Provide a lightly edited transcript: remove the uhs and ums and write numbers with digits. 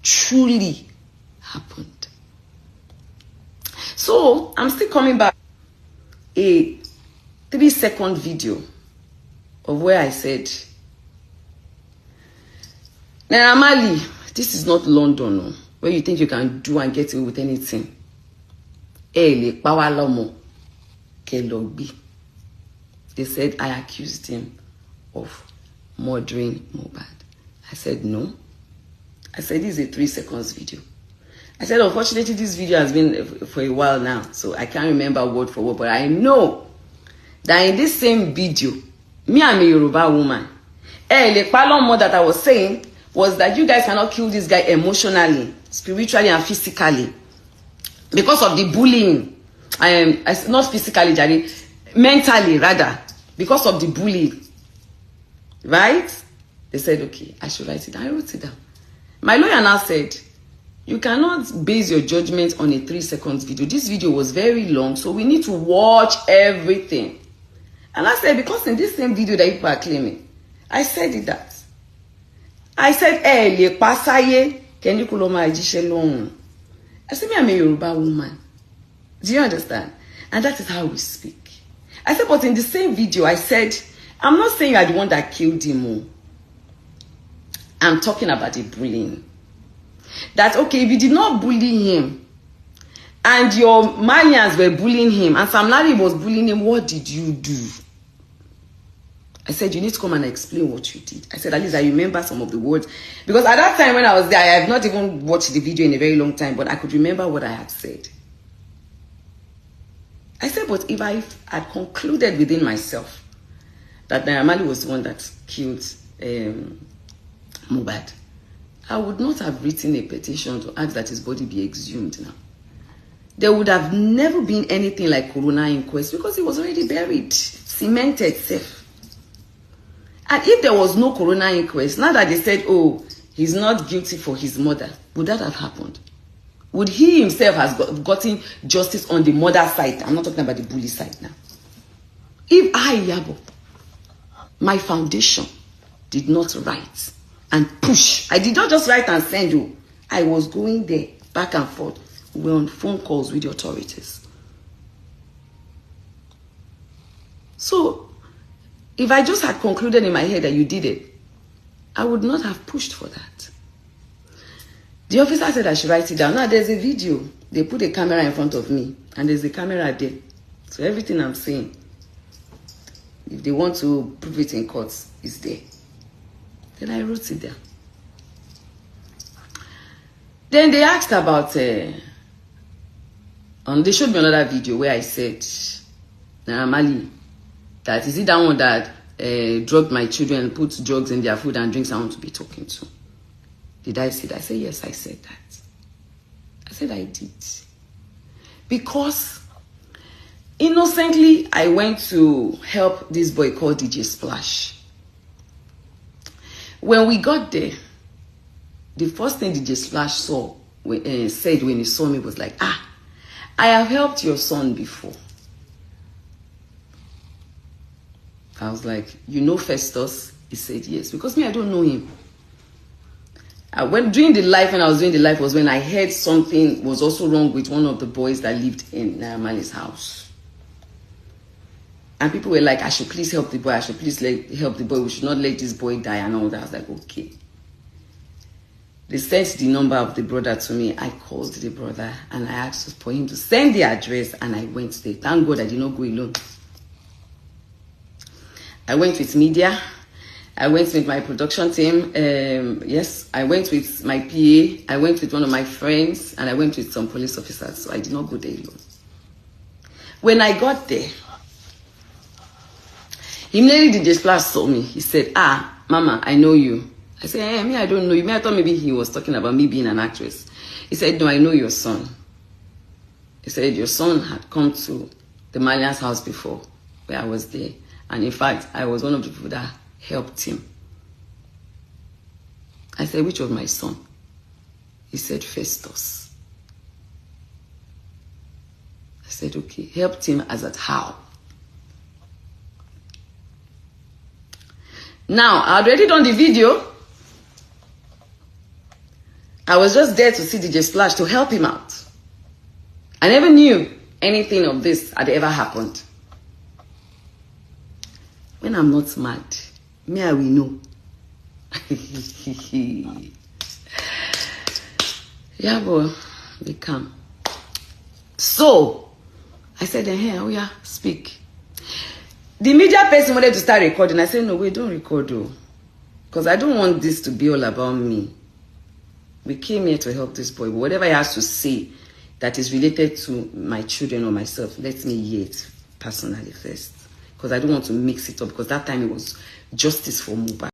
truly happened. So I'm still coming back. A 3-second video of where I said, Naira Marley, this is not London, no, where you think you can do and get away with anything. They said I accused him of murdering Mohbad. I said no. I said this is a 3 seconds video. I said unfortunately this video has been for a while now, so I can't remember word for word, but I know that in this same video, me, I'm a Yoruba woman. The more that I was saying was that you guys cannot kill this guy emotionally, spiritually, and physically because of the bullying. Not physically, Jari, mentally rather, because of the bullying. Right? They said, okay, I should write it down. I wrote it down. My lawyer now said, you cannot base your judgment on a 3 seconds video. This video was very long, so we need to watch everything. And I said, because in this same video that people are claiming, I said it that. I said, le pasaye, can you call my long? I said, me, I'm a Yoruba woman. Do you understand? And that is how we speak. I said, but in the same video, I said, I'm not saying you're the one that killed him. I'm talking about the bullying. That, okay, if you did not bully him, and your manias were bullying him, and Sam Larry was bullying him, what did you do? I said, you need to come and explain what you did. I said, at least I remember some of the words. Because at that time when I was there, I have not even watched the video in a very long time, but I could remember what I had said. I said, but if I had concluded within myself that Naira Marley was the one that killed Mohbad, I would not have written a petition to ask that his body be exhumed now. There would have never been anything like coroner inquest because he was already buried, cemented, safe. And if there was no coroner inquest, now that they said, oh, he's not guilty for his murder, would that have happened? Would he himself have gotten justice on the murder side? I'm not talking about the bully side now. If I, Iyabo, my foundation did not write and push, I did not just write and send you. I was going there, back and forth. We were on phone calls with the authorities. So, if I just had concluded in my head that you did it, I would not have pushed for that. The officer said I should write it down. Now there's a video. They put a camera in front of me and there's a camera there. So everything I'm saying, if they want to prove it in court, is there. Then I wrote it down. Then they asked about, they showed me another video where I said, Naira Marley, that is it that one that drugged my children, put drugs in their food and drinks I want to be talking to? Did I say that? I said, yes, I said that. I said I did. Because innocently, I went to help this boy called DJ Splash. When we got there, the first thing DJ Splash said when he saw me was like, I have helped your son before. I was like, you know Festus? He said, yes. Because me, I don't know him. When I was doing the life was when I heard something was also wrong with one of the boys that lived in Naira Marley's house. And people were like, I should please help the boy. I should please help the boy. We should not let this boy die and all that. I was like, okay. They sent the number of the brother to me. I called the brother and I asked for him to send the address and I went there. Thank God I did not go alone. I went with media. I went with my production team. Yes, I went with my PA. I went with one of my friends. And I went with some police officers. So I did not go there alone. When I got there, immediately DJ Splash saw me. He said, Mama, I know you. I said, me, I don't know you. I thought maybe he was talking about me being an actress. He said, no, I know your son. He said, your son had come to the Malian's house before, where I was there. And in fact, I was one of the people that helped him. I said, which was my son? He said, Festus. I said, okay. Helped him as at how? Now, I had already done the video. I was just there to see DJ Splash to help him out. I never knew anything of this had ever happened. When I'm not mad, me I will know. Yeah, boy, they come. So, I said, hey, oh yeah, speak. The media person wanted to start recording. I said, no, wait, don't record, though. Because I don't want this to be all about me. We came here to help this boy. But whatever he has to say that is related to my children or myself, let me hear it personally first. Because I don't want to mix it up. Because that time it was justice for Mohbad.